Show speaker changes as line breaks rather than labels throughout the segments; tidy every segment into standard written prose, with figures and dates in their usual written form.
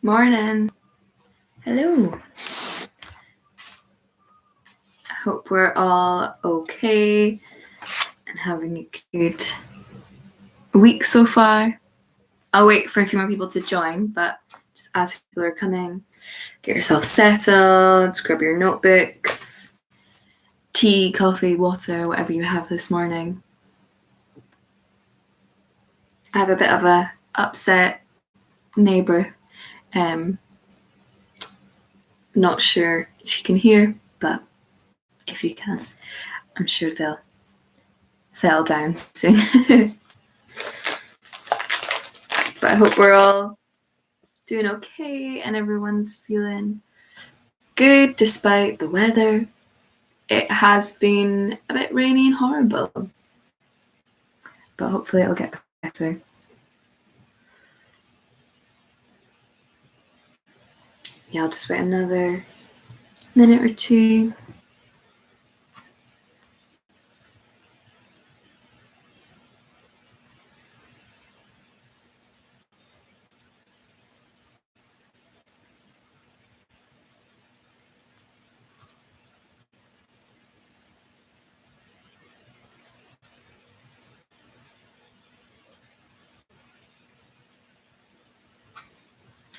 Morning. Hello. I hope we're all okay and having a good week so far. I'll wait for a few more people to join, but just as people are coming, get yourself settled, grab your notebooks, tea, coffee, water, whatever you have this morning. I have a bit of a upset neighbour. Not sure if you can hear, but if you can, I'm sure they'll settle down soon. But I hope we're all doing okay and everyone's feeling good despite the weather. It has been a bit rainy and horrible, but hopefully it'll get better. Yeah, I'll just wait another minute or two.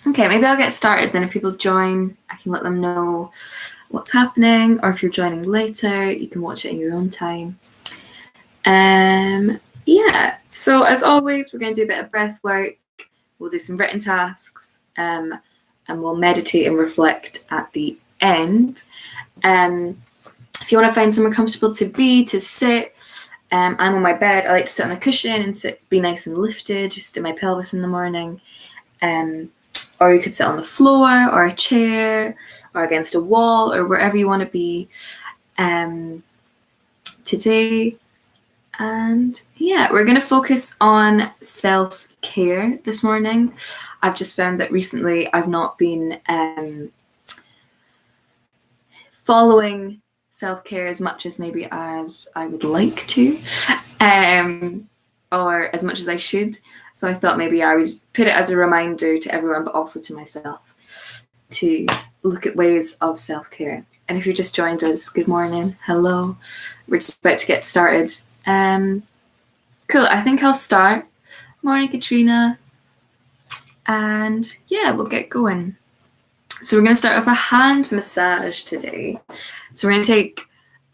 Okay, maybe I'll get started, then if people join, I can let them know what's happening, or if you're joining later, you can watch it in your own time. Yeah, so as always, we're going to do a bit of breath work, we'll do some written tasks, and we'll meditate and reflect at the end. If you want to find somewhere comfortable to sit, I'm on my bed. I like to sit on a cushion and be nice and lifted, just in my pelvis in the morning. Or you could sit on the floor or a chair or against a wall or wherever you want to be today. And yeah, we're going to focus on self-care this morning. I've just found that recently I've not been following self-care as much as maybe as I would like to, or as much as I should. So I thought maybe I would put it as a reminder to everyone, but also to myself, to look at ways of self-care. And if you just joined us, good morning, hello. We're just about to get started. Cool, I think I'll start. Morning, Katrina. And yeah, we'll get going. So we're going to start with a hand massage today. So we're going to take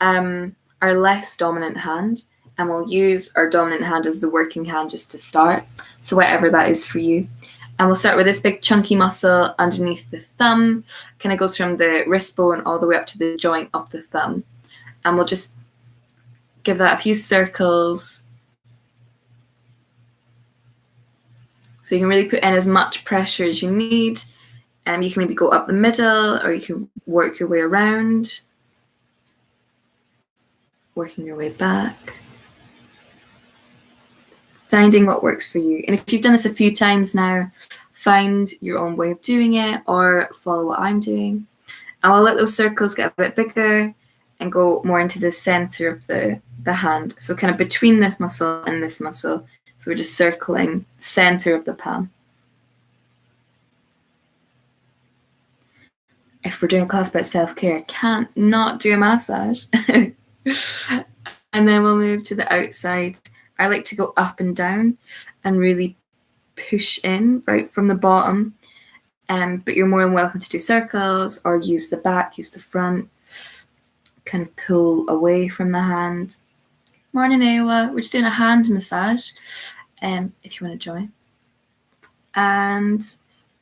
our less dominant hand, and we'll use our dominant hand as the working hand just to start. So whatever that is for you. And we'll start with this big chunky muscle underneath the thumb. Kind of goes from the wrist bone all the way up to the joint of the thumb. And we'll just give that a few circles. So you can really put in as much pressure as you need. You can maybe go up the middle, or you can work your way around, working your way back, finding what works for you. And if you've done this a few times now, find your own way of doing it or follow what I'm doing. And I'll let those circles get a bit bigger and go more into the center of the hand. So kind of between this muscle and this muscle. So we're just circling the center of the palm. If we're doing a class about self-care, can't not do a massage. And then we'll move to the outside. I like to go up and down and really push in right from the bottom. But you're more than welcome to do circles or use the back, use the front, kind of pull away from the hand. Morning, Ewa. We're just doing a hand massage, if you want to join. And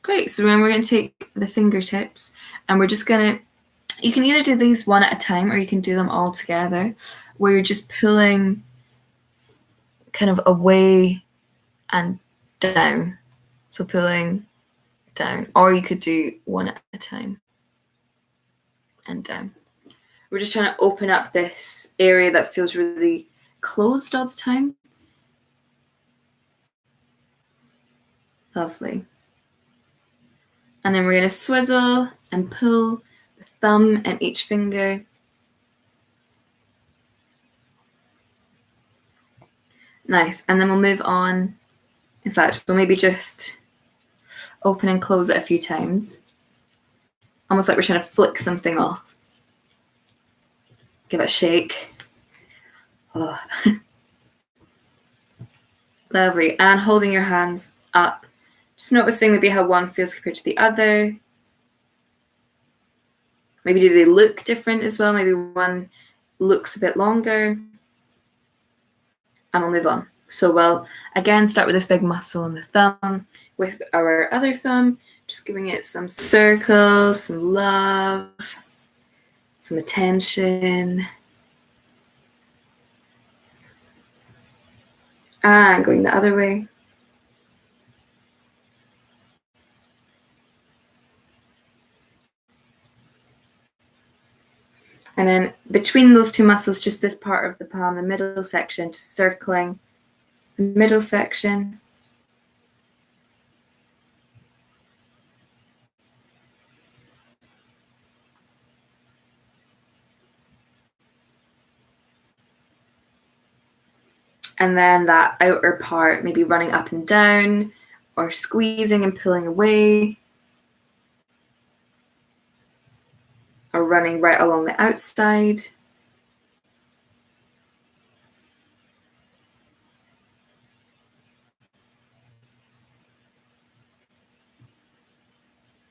great, so then we're going to take the fingertips and we're just going to, you can either do these one at a time or you can do them all together, where you're just pulling kind of away and down. So pulling down, or you could do one at a time and down. We're just trying to open up this area that feels really closed all the time. Lovely. And then we're going to swizzle and pull the thumb and each finger. Nice. And then we'll move on. In fact, we'll maybe just open and close it a few times. Almost like we're trying to flick something off. Give it a shake. Oh. Lovely. And holding your hands up. Just noticing maybe how one feels compared to the other. Maybe do they look different as well? Maybe one looks a bit longer. And we'll move on. So we'll again start with this big muscle on the thumb with our other thumb, just giving it some circles, some love, some attention. And going the other way. And then between those two muscles, just this part of the palm, the middle section, just circling the middle section. And then that outer part, maybe running up and down or squeezing and pulling away. Or running right along the outside.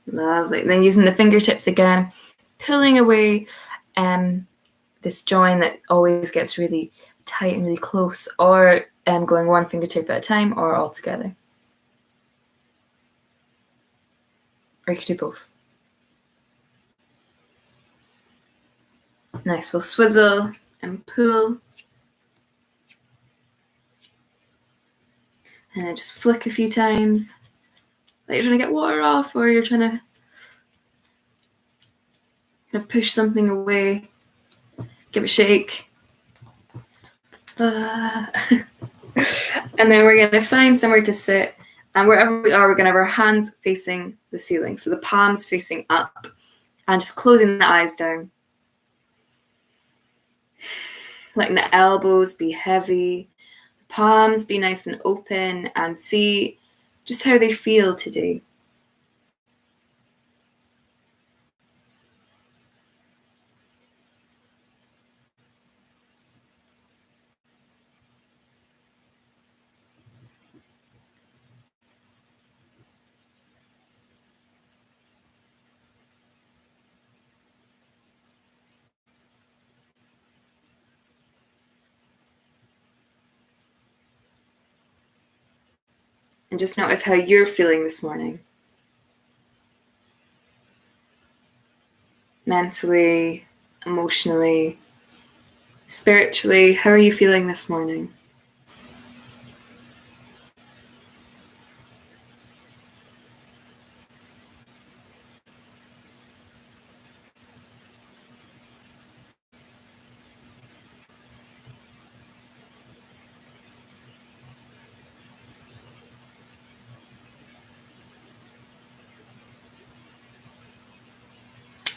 Lovely. And then using the fingertips again, pulling away this joint that always gets really tight and really close, or going one fingertip at a time or all together. Or you could do both. Nice. We'll swizzle and pull. And then just flick a few times. Like you're trying to get water off, or you're trying to kind of push something away. Give it a shake. And then we're going to find somewhere to sit. And wherever we are, we're going to have our hands facing the ceiling. So the palms facing up. And just closing the eyes down. Letting the elbows be heavy. The palms be nice and open. And see just how they feel today. And just notice how you're feeling this morning. Mentally, emotionally, spiritually, how are you feeling this morning?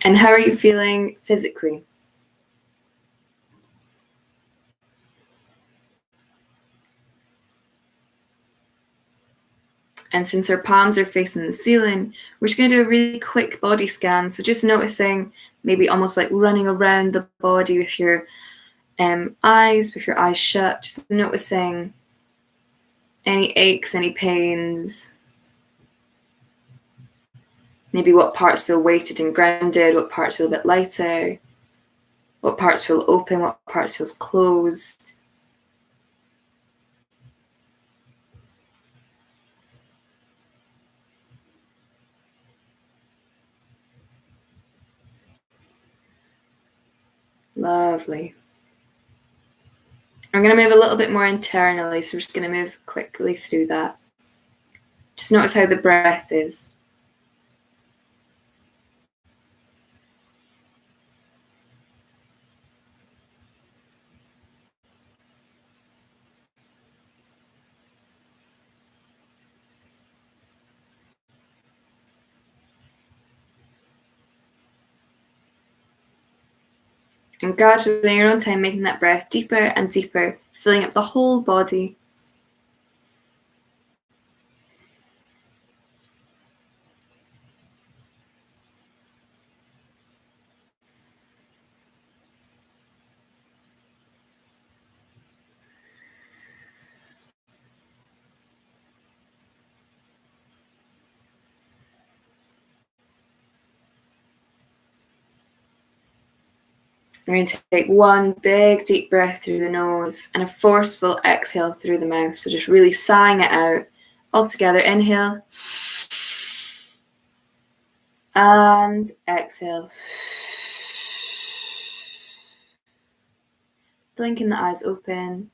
And how are you feeling physically? And since our palms are facing the ceiling, we're just going to do a really quick body scan. So just noticing maybe almost like running around the body with your eyes shut, just noticing any aches, any pains, maybe what parts feel weighted and grounded, what parts feel a bit lighter, what parts feel open, what parts feels closed. Lovely. I'm going to move a little bit more internally, so we're just going to move quickly through that. Just notice how the breath is. And gradually, in your own time, making that breath deeper and deeper, filling up the whole body. We're going to take one big deep breath through the nose and a forceful exhale through the mouth. So just really sighing it out. All together, inhale. And exhale. Blinking the eyes open.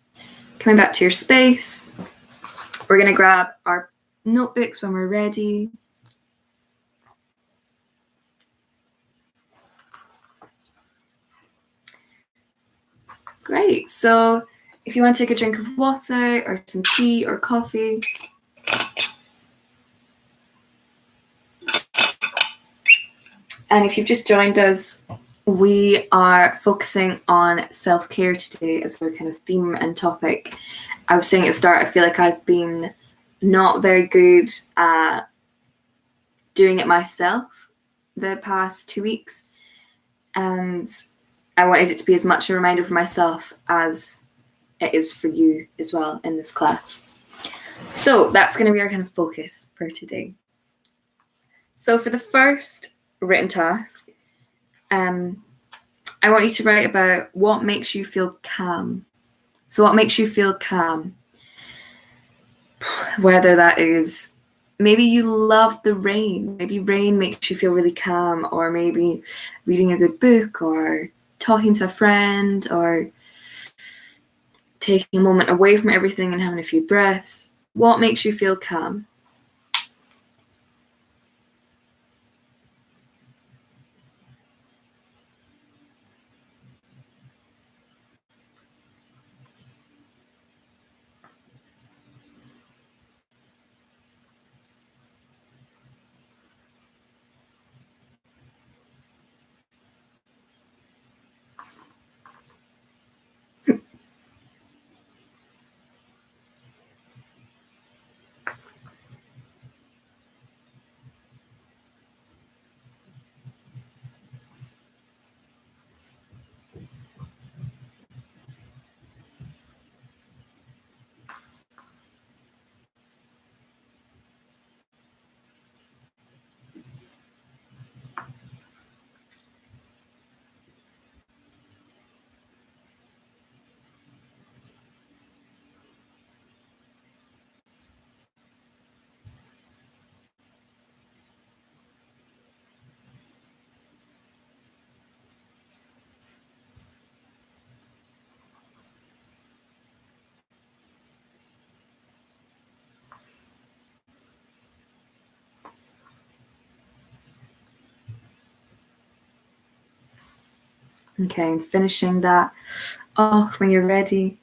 Coming back to your space. We're going to grab our notebooks when we're ready. Great. So if you want to take a drink of water or some tea or coffee, and if you've just joined us, we are focusing on self-care today as our kind of theme and topic. I was saying at the start, I feel like I've been not very good at doing it myself the past 2 weeks. And I wanted it to be as much a reminder for myself as it is for you as well in this class. So that's going to be our kind of focus for today. So for the first written task, I want you to write about what makes you feel calm. So what makes you feel calm? Whether that is, maybe you love the rain. Maybe rain makes you feel really calm, or maybe reading a good book, or talking to a friend, or taking a moment away from everything and having a few breaths. What makes you feel calm? Okay, and finishing that off when you're ready.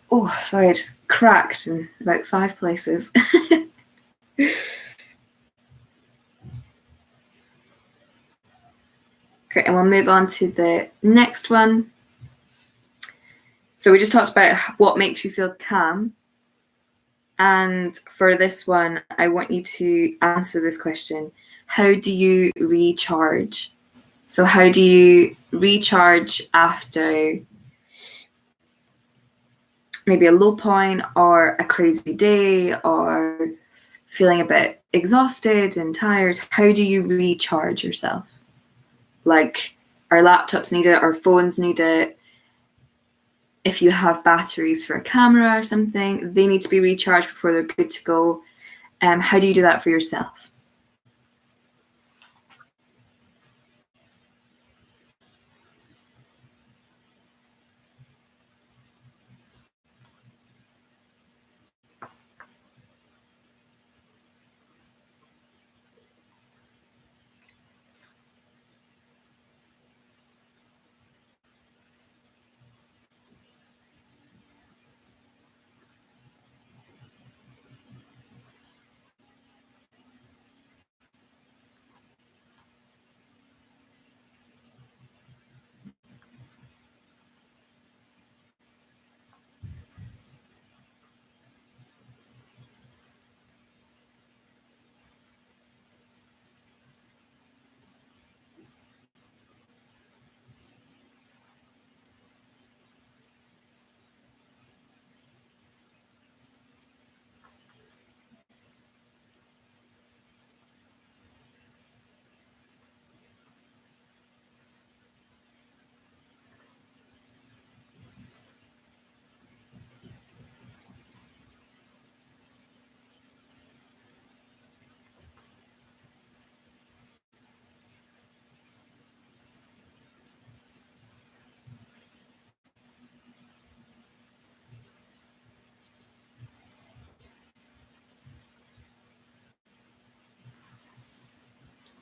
Oh, sorry, I just cracked in about 5 places. Great, and we'll move on to the next one. So we just talked about what makes you feel calm. And for this one, I want you to answer this question. How do you recharge? So how do you recharge after maybe a low point or a crazy day or feeling a bit exhausted and tired? How do you recharge yourself? Like our laptops need it, our phones need it. If you have batteries for a camera or something, they need to be recharged before they're good to go. How do you do that for yourself?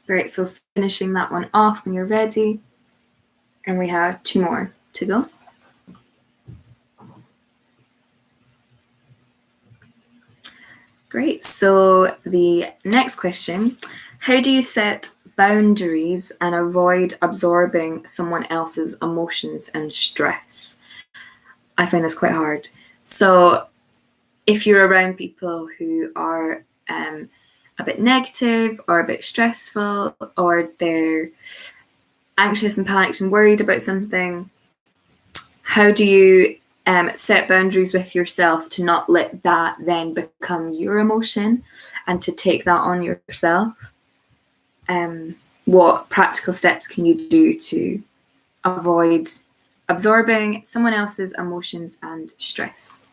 Great, so finishing that one off when you're ready. And we have 2 more to go. Great, so the next question, how do you set boundaries and avoid absorbing someone else's emotions and stress? I find this quite hard. So if you're around people who are a bit negative or a bit stressful, or they're anxious and panicked and worried about something, how do you set boundaries with yourself to not let that then become your emotion and to take that on yourself? What practical steps can you do to avoid absorbing someone else's emotions and stress?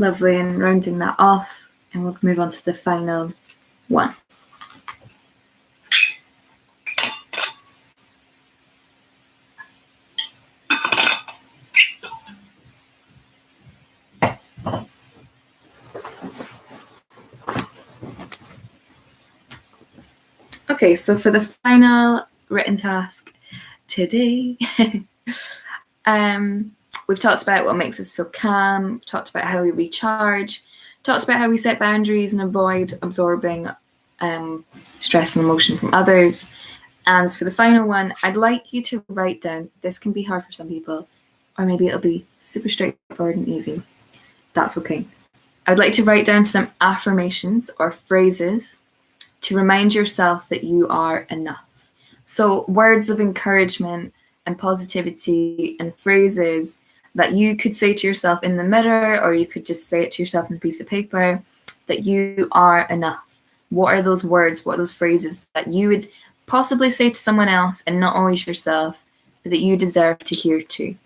Lovely, and rounding that off, and we'll move on to the final one. Okay, so for the final written task today, we've talked about what makes us feel calm, we've talked about how we recharge, talked about how we set boundaries and avoid absorbing stress and emotion from others. And for the final one, I'd like you to write down, this can be hard for some people, or maybe it'll be super straightforward and easy. That's okay. I would like to write down some affirmations or phrases to remind yourself that you are enough. So words of encouragement and positivity and phrases that you could say to yourself in the mirror, or you could just say it to yourself on a piece of paper, that you are enough. What are those words, what are those phrases that you would possibly say to someone else and not always yourself, but that you deserve to hear too?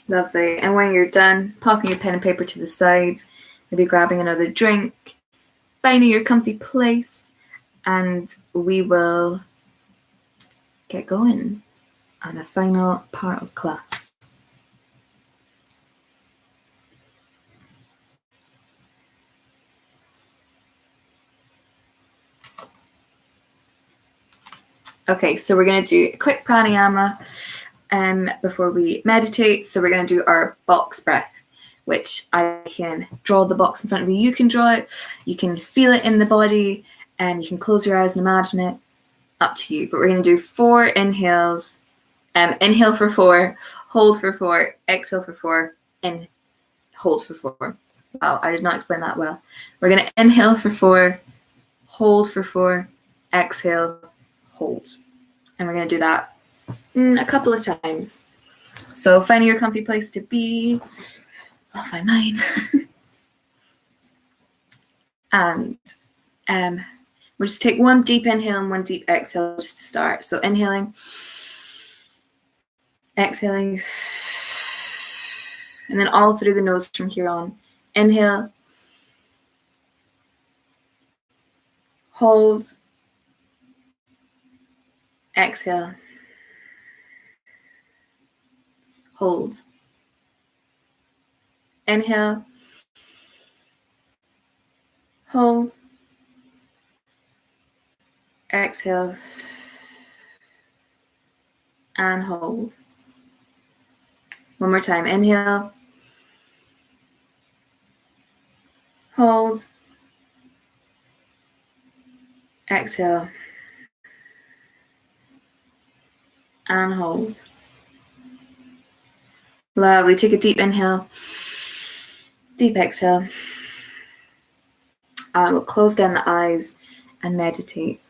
Lovely. And when you're done, popping your pen and paper to the side, maybe grabbing another drink, finding your comfy place, and we will get going on a final part of class. Okay, so we're going to do a quick pranayama before we meditate. So we're going to do our box breath, which I can draw the box in front of you. You can draw it, you can feel it in the body, and you can close your eyes and imagine it. Up to you. But we're going to do 4 inhales. Inhale for 4, hold for 4, exhale for 4, and hold for 4. Wow, I did not explain that well. We're going to inhale for 4, hold for 4, exhale, hold. And we're going to do that a couple of times. So finding your comfy place to be. I'll find mine. And we'll just take one deep inhale and one deep exhale just to start. So inhaling, exhaling, and then all through the nose from here on. Inhale, hold, exhale, hold. Inhale, hold, exhale, and hold. One more time. Inhale, hold, exhale, and hold. Lovely. Take a deep inhale, deep exhale. We'll close down the eyes and meditate.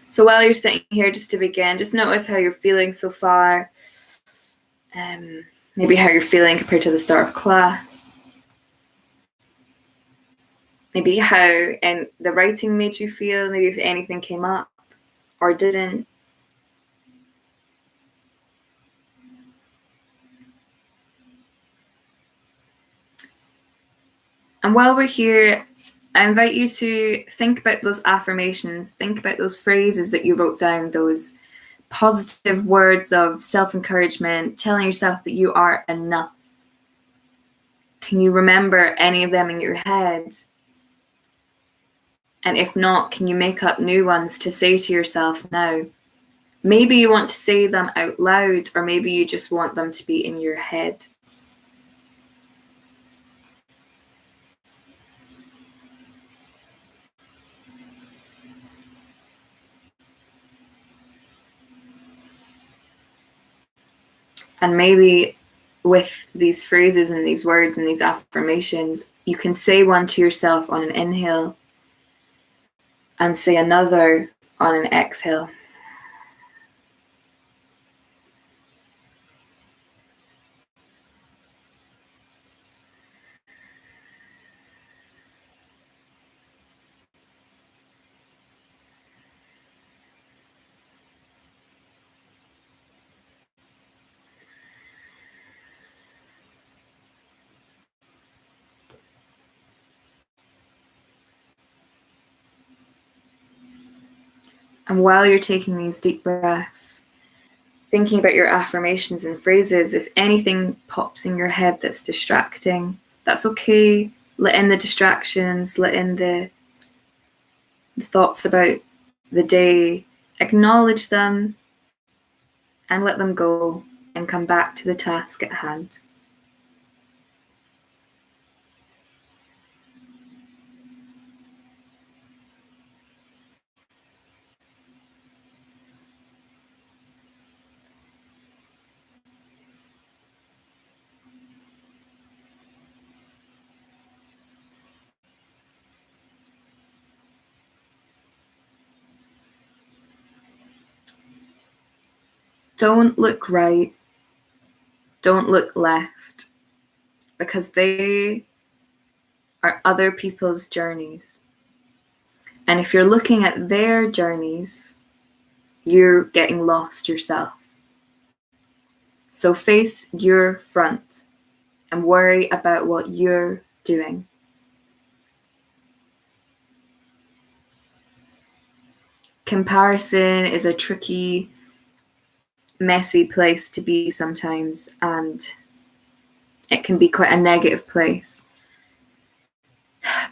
So while you're sitting here, just to begin, just notice how you're feeling so far. Maybe how you're feeling compared to the start of class. Maybe how the writing made you feel, maybe if anything came up or didn't. And while we're here, I invite you to think about those affirmations, think about those phrases that you wrote down, those positive words of self-encouragement, telling yourself that you are enough. Can you remember any of them in your head? And if not, can you make up new ones to say to yourself now? Maybe you want to say them out loud, or maybe you just want them to be in your head. And maybe with these phrases and these words and these affirmations, you can say one to yourself on an inhale and say another on an exhale. And while you're taking these deep breaths, thinking about your affirmations and phrases, if anything pops in your head that's distracting, that's okay. Let in the distractions, let in the thoughts about the day, acknowledge them and let them go and come back to the task at hand. Don't look right, don't look left, because they are other people's journeys. And if you're looking at their journeys, you're getting lost yourself. So face your front and worry about what you're doing. Comparison is a tricky, messy place to be sometimes, and it can be quite a negative place.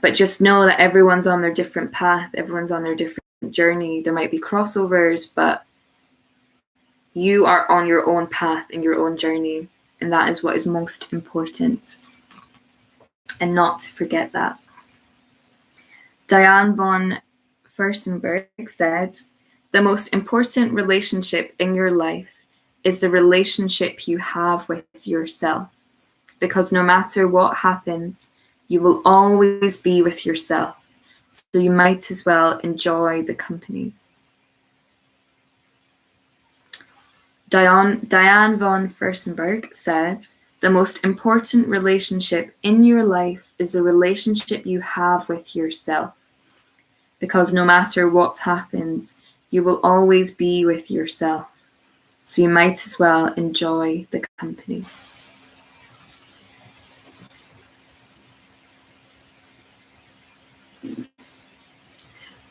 But just know that everyone's on their different path, everyone's on their different journey. There might be crossovers, but you are on your own path and your own journey, and that is what is most important. And not to forget that. Diane von Furstenberg said, "The most important relationship in your life is the relationship you have with yourself, because no matter what happens, you will always be with yourself, so you might as well enjoy the company." Diane von Furstenberg said, "The most important relationship in your life is the relationship you have with yourself, because no matter what happens, you will always be with yourself, so you might as well enjoy the company."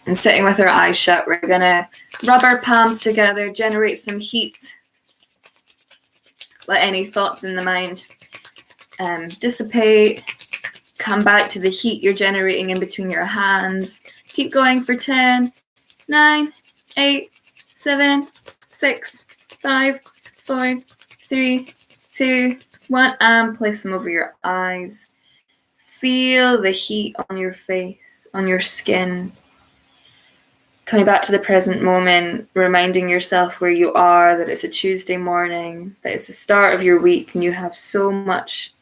And sitting with our eyes shut, we're going to rub our palms together, generate some heat. Let any thoughts in the mind dissipate. Come back to the heat you're generating in between your hands. Keep going for 10, 9, 8, 7, 6, 5, 4, 3, 2, 1. And place them over your eyes. Feel the heat on your face, on your skin. Coming back to the present moment, reminding yourself where you are, that it's a Tuesday morning, that it's the start of your week, and you have so much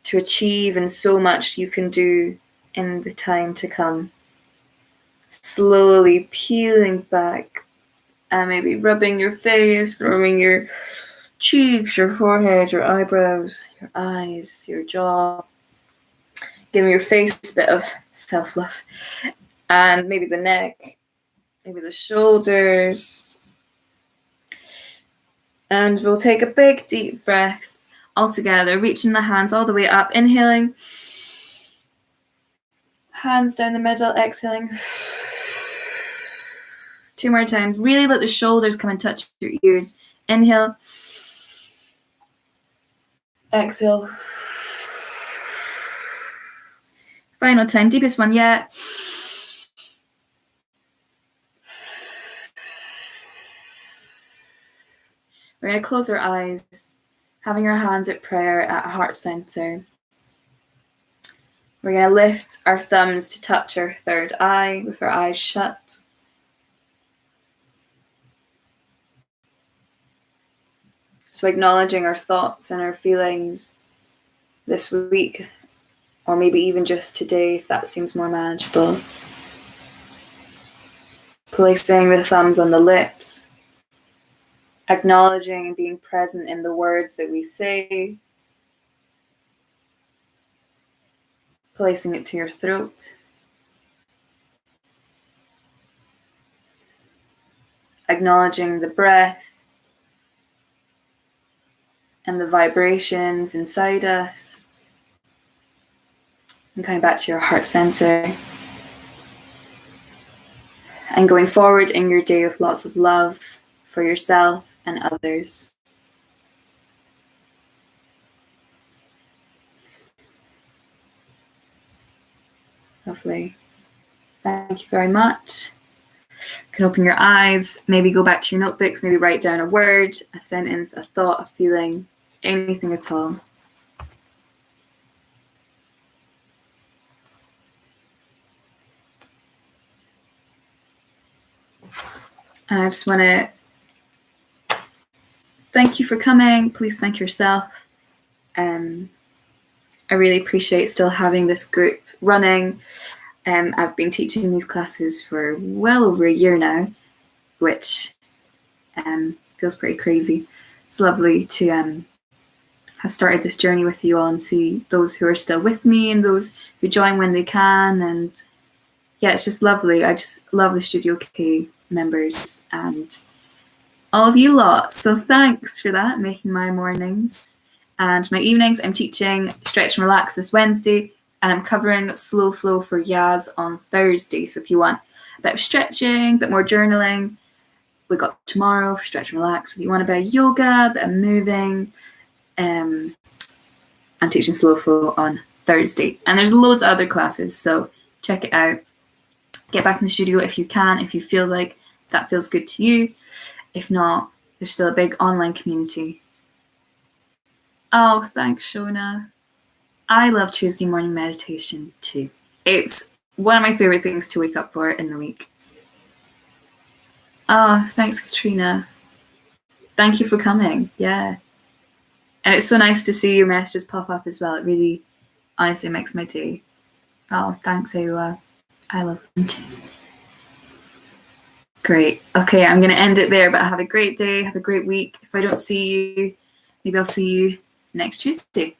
to achieve and so much you can do in the time to come. Slowly peeling back and maybe rubbing your face, rubbing your cheeks, your forehead, your eyebrows, your eyes, your jaw. Giving your face a bit of self-love. And maybe the neck. Maybe the shoulders. And we'll take a big deep breath all together, reaching the hands all the way up, inhaling. Hands down the middle, exhaling. 2 more times. Really let the shoulders come and touch your ears. Inhale. Exhale. Final time, deepest one yet. We're going to close our eyes, having our hands at prayer at heart center. We're going to lift our thumbs to touch our third eye with our eyes shut. So acknowledging our thoughts and our feelings this week, or maybe even just today, if that seems more manageable. Placing the thumbs on the lips. Acknowledging and being present in the words that we say. Placing it to your throat. Acknowledging the breath and the vibrations inside us. And coming back to your heart center. And going forward in your day with lots of love for yourself and others. Lovely. Thank you very much. You can open your eyes, maybe go back to your notebooks, maybe write down a word, a sentence, a thought, a feeling, anything at all. And I just want to thank you for coming. Please thank yourself. I really appreciate still having this group running. I've been teaching these classes for well over a year now, which feels pretty crazy. It's lovely to have started this journey with you all and see those who are still with me and those who join when they can. And yeah, it's just lovely. I just love the Studio K members and all of you lot. So thanks for that, making my mornings. And my evenings, I'm teaching Stretch and Relax this Wednesday, and I'm covering Slow Flow for Yaz on Thursday. So if you want a bit of stretching, a bit more journaling, we got tomorrow for Stretch and Relax. If you want a bit of yoga, a bit of moving, I'm teaching Slow Flow on Thursday. And there's loads of other classes, so check it out. Get back in the studio if you can, if you feel like that feels good to you. If not, there's still a big online community. Oh, thanks, Shona. I love Tuesday morning meditation too. It's one of my favorite things to wake up for in the week. Oh, thanks, Katrina. Thank you for coming. Yeah. And it's so nice to see your messages pop up as well. It really, honestly, makes my day. Oh, thanks, Awa. I love them too. Great. Okay, I'm going to end it there, but have a great day. Have a great week. If I don't see you, maybe I'll see you next Tuesday.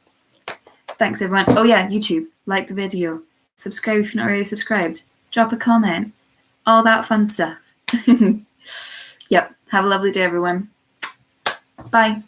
Thanks, everyone. Oh, yeah, YouTube. Like the video. Subscribe if you're not already subscribed. Drop a comment. All that fun stuff. Yep. Have a lovely day, everyone. Bye.